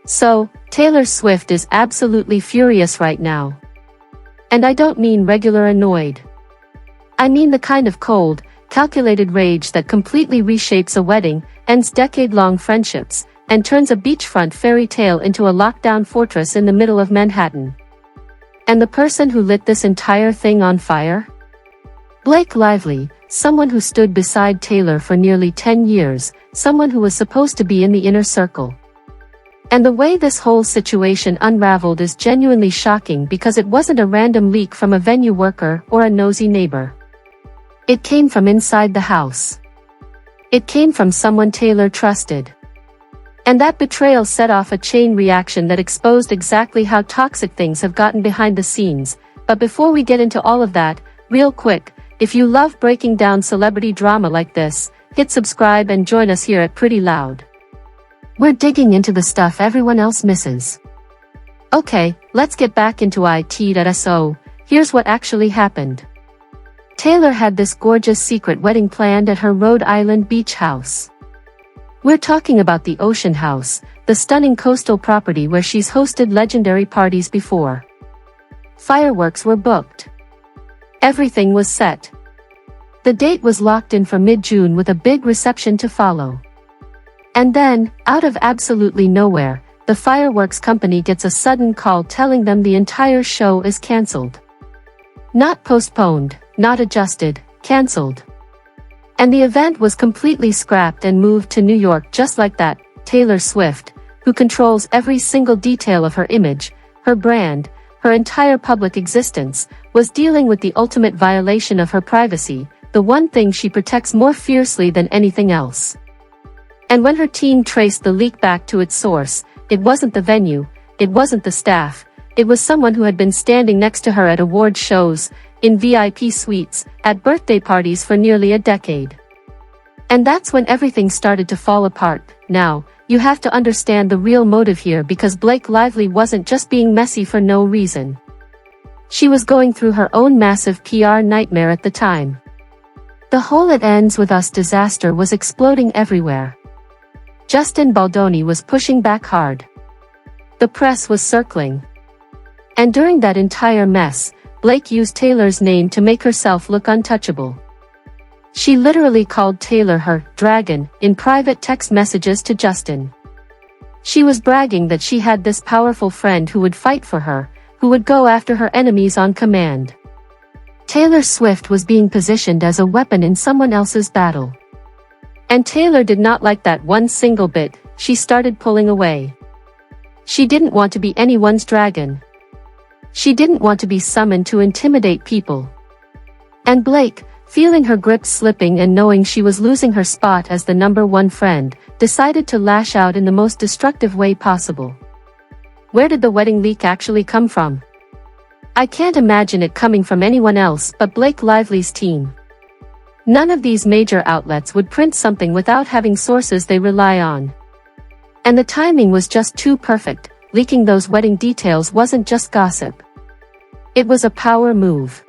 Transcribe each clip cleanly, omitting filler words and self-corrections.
So, Taylor Swift is absolutely furious right now. And I don't mean regular annoyed. I mean the kind of cold, calculated rage that completely reshapes a wedding, ends decade-long friendships, and turns a beachfront fairy tale into a lockdown fortress in the middle of Manhattan. And the person who lit this entire thing on fire? Blake Lively, someone who stood beside Taylor for nearly 10 years, someone who was supposed to be in the inner circle. And the way this whole situation unraveled is genuinely shocking because it wasn't a random leak from a venue worker or a nosy neighbor. It came from inside the house. It came from someone Taylor trusted. And that betrayal set off a chain reaction that exposed exactly how toxic things have gotten behind the scenes. But before we get into all of that, real quick, if you love breaking down celebrity drama like this, hit subscribe and join us here at Pretty Loud. We're digging into the stuff everyone else misses. Okay, let's get back into it. So, here's what actually happened. Taylor had this gorgeous secret wedding planned at her Rhode Island beach house. We're talking about the Ocean House, the stunning coastal property where she's hosted legendary parties before. Fireworks were booked. Everything was set. The date was locked in for mid-June with a big reception to follow. And then, out of absolutely nowhere, the fireworks company gets a sudden call telling them the entire show is cancelled. Not postponed, not adjusted, cancelled. And the event was completely scrapped and moved to New York just like that. Taylor Swift, who controls every single detail of her image, her brand, her entire public existence, was dealing with the ultimate violation of her privacy, the one thing she protects more fiercely than anything else. And when her team traced the leak back to its source, it wasn't the venue, it wasn't the staff, it was someone who had been standing next to her at award shows, in VIP suites, at birthday parties for nearly a decade. And that's when everything started to fall apart. Now, you have to understand the real motive here because Blake Lively wasn't just being messy for no reason. She was going through her own massive PR nightmare at the time. The whole "it ends with us" disaster was exploding everywhere. Justin Baldoni was pushing back hard. The press was circling. And during that entire mess, Blake used Taylor's name to make herself look untouchable. She literally called Taylor her dragon in private text messages to Justin. She was bragging that she had this powerful friend who would fight for her, who would go after her enemies on command. Taylor Swift was being positioned as a weapon in someone else's battle. And Taylor did not like that one single bit. She started pulling away. She didn't want to be anyone's dragon. She didn't want to be summoned to intimidate people. And Blake, feeling her grip slipping and knowing she was losing her spot as the #1 friend, decided to lash out in the most destructive way possible. Where did the wedding leak actually come from? I can't imagine it coming from anyone else but Blake Lively's team. None of these major outlets would print something without having sources they rely on. And the timing was just too perfect. Leaking those wedding details wasn't just gossip. It was a power move.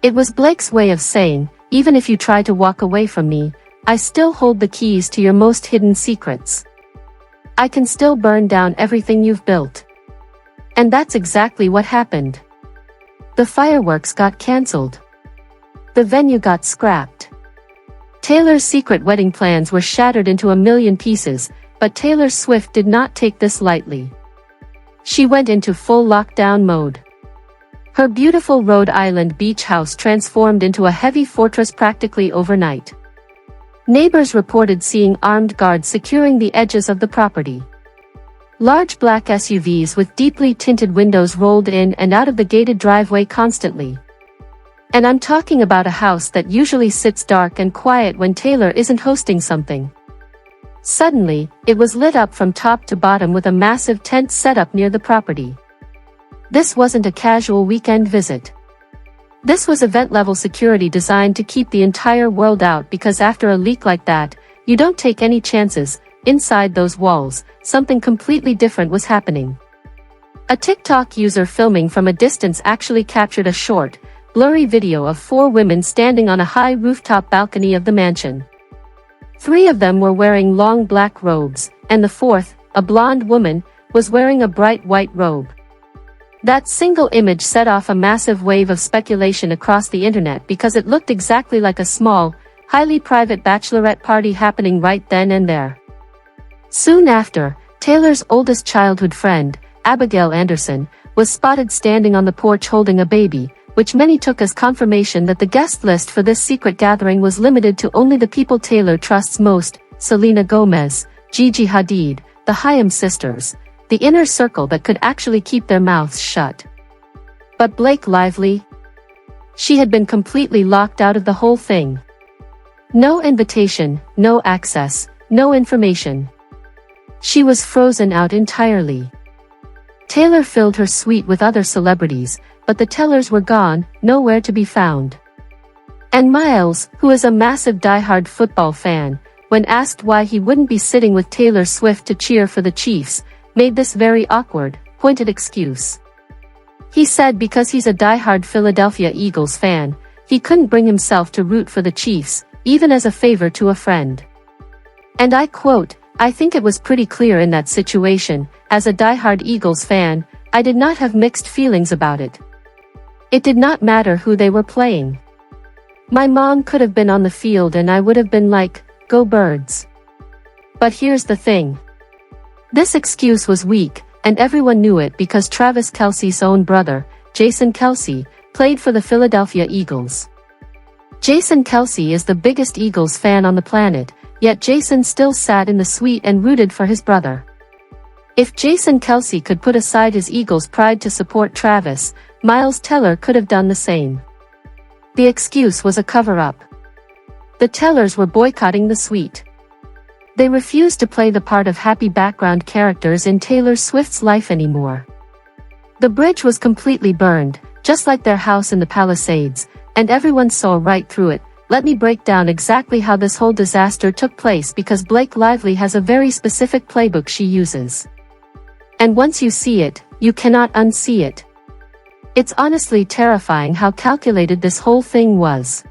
It was Blake's way of saying, even if you try to walk away from me, I still hold the keys to your most hidden secrets. I can still burn down everything you've built. And that's exactly what happened. The fireworks got cancelled. The venue got scrapped. Taylor's secret wedding plans were shattered into a million pieces, but Taylor Swift did not take this lightly. She went into full lockdown mode. Her beautiful Rhode Island beach house transformed into a heavy fortress practically overnight. Neighbors reported seeing armed guards securing the edges of the property. Large black SUVs with deeply tinted windows rolled in and out of the gated driveway constantly. And I'm talking about a house that usually sits dark and quiet when Taylor isn't hosting something. Suddenly, it was lit up from top to bottom with a massive tent set up near the property. This wasn't a casual weekend visit. This was event-level security designed to keep the entire world out because after a leak like that, you don't take any chances. Inside those walls, something completely different was happening. A TikTok user filming from a distance actually captured a short, blurry video of 4 women standing on a high rooftop balcony of the mansion. 3 of them were wearing long black robes, and the 4th, a blonde woman, was wearing a bright white robe. That single image set off a massive wave of speculation across the internet because it looked exactly like a small, highly private bachelorette party happening right then and there. Soon after, Taylor's oldest childhood friend, Abigail Anderson, was spotted standing on the porch holding a baby, which many took as confirmation that the guest list for this secret gathering was limited to only the people Taylor trusts most: Selena Gomez, Gigi Hadid, the Haim sisters, the inner circle that could actually keep their mouths shut. But Blake Lively? She had been completely locked out of the whole thing. No invitation, no access, no information. She was frozen out entirely. Taylor filled her suite with other celebrities, but the tellers were gone, nowhere to be found. And Miles, who is a massive die-hard football fan, when asked why he wouldn't be sitting with Taylor Swift to cheer for the Chiefs, made this very awkward, pointed excuse. He said because he's a die-hard Philadelphia Eagles fan, he couldn't bring himself to root for the Chiefs, even as a favor to a friend. And I quote, "I think it was pretty clear in that situation, as a die-hard Eagles fan, I did not have mixed feelings about it. It did not matter who they were playing. My mom could have been on the field and I would have been like, go Birds." But here's the thing. This excuse was weak, and everyone knew it because Travis Kelce's own brother, Jason Kelce, played for the Philadelphia Eagles. Jason Kelce is the biggest Eagles fan on the planet, yet Jason still sat in the suite and rooted for his brother. If Jason Kelce could put aside his Eagles pride to support Travis, Miles Teller could have done the same. The excuse was a cover-up. The Tellers were boycotting the suite. They refused to play the part of happy background characters in Taylor Swift's life anymore. The bridge was completely burned, just like their house in the Palisades, and everyone saw right through it. Let me break down exactly how this whole disaster took place because Blake Lively has a very specific playbook she uses. And once you see it, you cannot unsee it. It's honestly terrifying how calculated this whole thing was.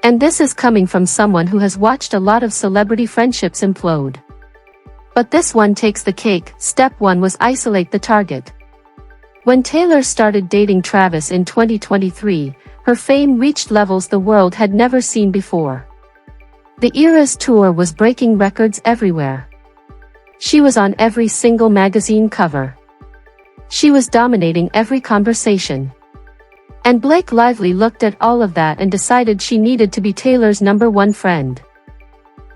And this is coming from someone who has watched a lot of celebrity friendships implode. But this one takes the cake. Step 1 was isolate the target. When Taylor started dating Travis in 2023, her fame reached levels the world had never seen before. The Eras Tour was breaking records everywhere. She was on every single magazine cover. She was dominating every conversation. And Blake Lively looked at all of that and decided she needed to be Taylor's #1 friend.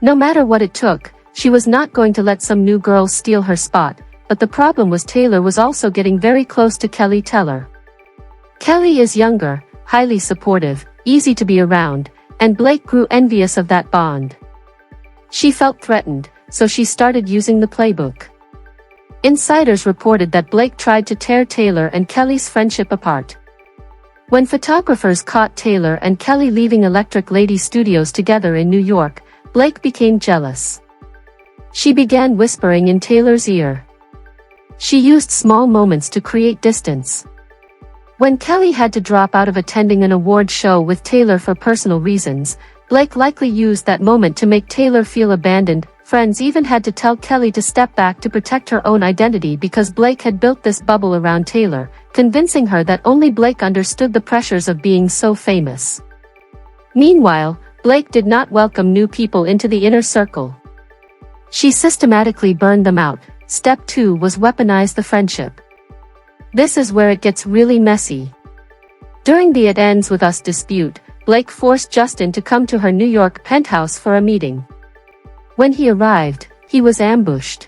No matter what it took, she was not going to let some new girl steal her spot, but the problem was Taylor was also getting very close to Kelly Teller. Kelly is younger, highly supportive, easy to be around, and Blake grew envious of that bond. She felt threatened, so she started using the playbook. Insiders reported that Blake tried to tear Taylor and Kelly's friendship apart. When photographers caught Taylor and Kelly leaving Electric Lady Studios together in New York, Blake became jealous. She began whispering in Taylor's ear. She used small moments to create distance. When Kelly had to drop out of attending an award show with Taylor for personal reasons, Blake likely used that moment to make Taylor feel abandoned. Friends even had to tell Kelly to step back to protect her own identity because Blake had built this bubble around Taylor, convincing her that only Blake understood the pressures of being so famous. Meanwhile, Blake did not welcome new people into the inner circle. She systematically burned them out. Step 2 was weaponize the friendship. This is where it gets really messy. During the "It Ends With Us" dispute, Blake forced Justin to come to her New York penthouse for a meeting. When he arrived, he was ambushed.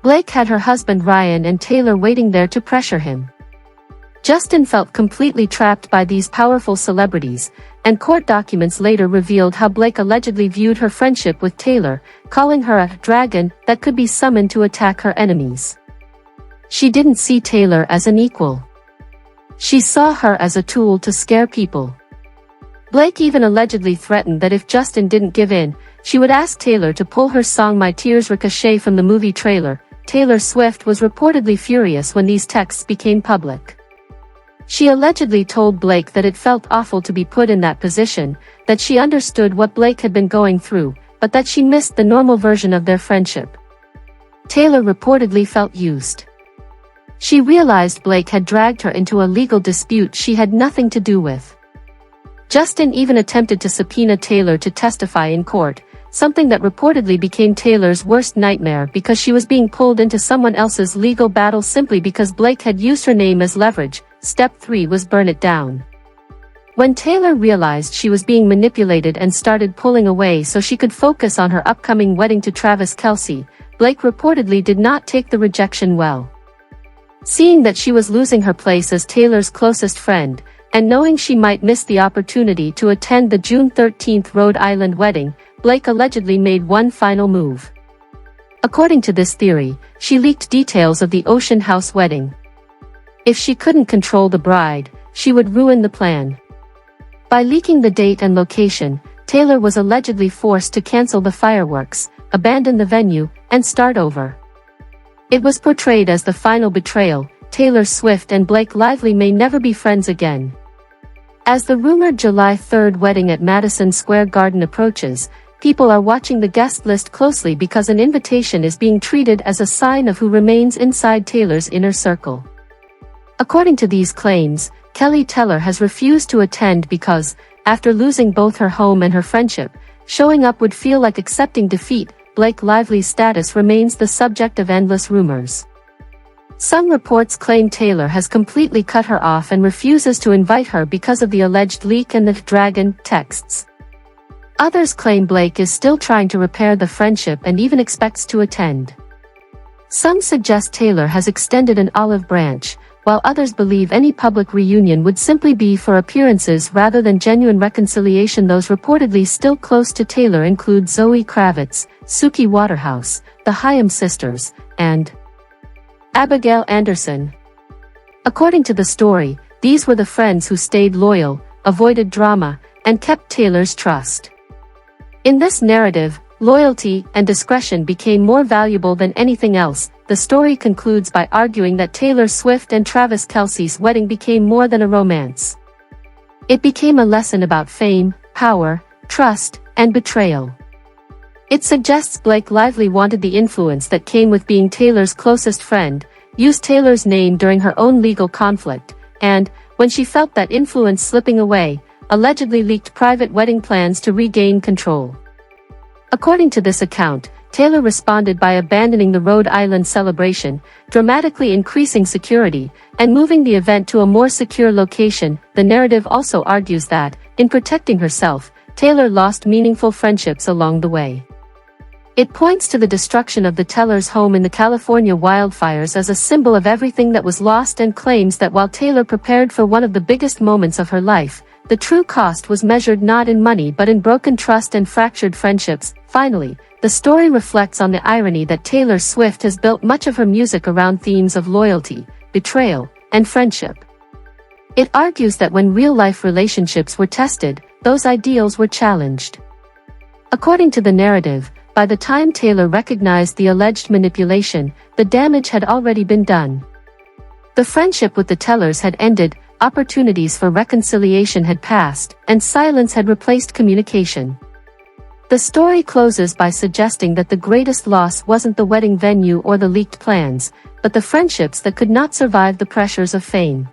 Blake had her husband Ryan and Taylor waiting there to pressure him. Justin felt completely trapped by these powerful celebrities, and court documents later revealed how Blake allegedly viewed her friendship with Taylor, calling her a dragon that could be summoned to attack her enemies. She didn't see Taylor as an equal. She saw her as a tool to scare people. Blake even allegedly threatened that if Justin didn't give in, she would ask Taylor to pull her song My Tears Ricochet from the movie trailer. Taylor Swift was reportedly furious when these texts became public. She allegedly told Blake that it felt awful to be put in that position, that she understood what Blake had been going through, but that she missed the normal version of their friendship. Taylor reportedly felt used. She realized Blake had dragged her into a legal dispute she had nothing to do with. Justin even attempted to subpoena Taylor to testify in court, something that reportedly became Taylor's worst nightmare because she was being pulled into someone else's legal battle simply because Blake had used her name as leverage. Step 3 was burn it down. When Taylor realized she was being manipulated and started pulling away so she could focus on her upcoming wedding to Travis Kelce, Blake reportedly did not take the rejection well. Seeing that she was losing her place as Taylor's closest friend, and knowing she might miss the opportunity to attend the June 13 Rhode Island wedding, Blake allegedly made one final move. According to this theory, she leaked details of the Ocean House wedding. If she couldn't control the bride, she would ruin the plan. By leaking the date and location, Taylor was allegedly forced to cancel the fireworks, abandon the venue, and start over. It was portrayed as the final betrayal. Taylor Swift and Blake Lively may never be friends again. As the rumored July 3rd wedding at Madison Square Garden approaches, people are watching the guest list closely because an invitation is being treated as a sign of who remains inside Taylor's inner circle. According to these claims, Kelly Teller has refused to attend because, after losing both her home and her friendship, showing up would feel like accepting defeat. Blake Lively's status remains the subject of endless rumors. Some reports claim Taylor has completely cut her off and refuses to invite her because of the alleged leak and the dragon texts. Others claim Blake is still trying to repair the friendship and even expects to attend. Some suggest Taylor has extended an olive branch, while others believe any public reunion would simply be for appearances rather than genuine reconciliation. Those reportedly still close to Taylor include Zoe Kravitz, Suki Waterhouse, the Haim sisters, and Abigail Anderson. According to the story, these were the friends who stayed loyal, avoided drama, and kept Taylor's trust. In this narrative, loyalty and discretion became more valuable than anything else. The story concludes by arguing that Taylor Swift and Travis Kelce's wedding became more than a romance. It became a lesson about fame, power, trust, and betrayal. It suggests Blake Lively wanted the influence that came with being Taylor's closest friend, used Taylor's name during her own legal conflict, and, when she felt that influence slipping away, allegedly leaked private wedding plans to regain control. According to this account, Taylor responded by abandoning the Rhode Island celebration, dramatically increasing security, and moving the event to a more secure location. The narrative also argues that, in protecting herself, Taylor lost meaningful friendships along the way. It points to the destruction of the Tellers' home in the California wildfires as a symbol of everything that was lost, and claims that while Taylor prepared for one of the biggest moments of her life, the true cost was measured not in money but in broken trust and fractured friendships. Finally, the story reflects on the irony that Taylor Swift has built much of her music around themes of loyalty, betrayal, and friendship. It argues that when real-life relationships were tested, those ideals were challenged. According to the narrative, by the time Taylor recognized the alleged manipulation, the damage had already been done. The friendship with the Tellers had ended, opportunities for reconciliation had passed, and silence had replaced communication. The story closes by suggesting that the greatest loss wasn't the wedding venue or the leaked plans, but the friendships that could not survive the pressures of fame.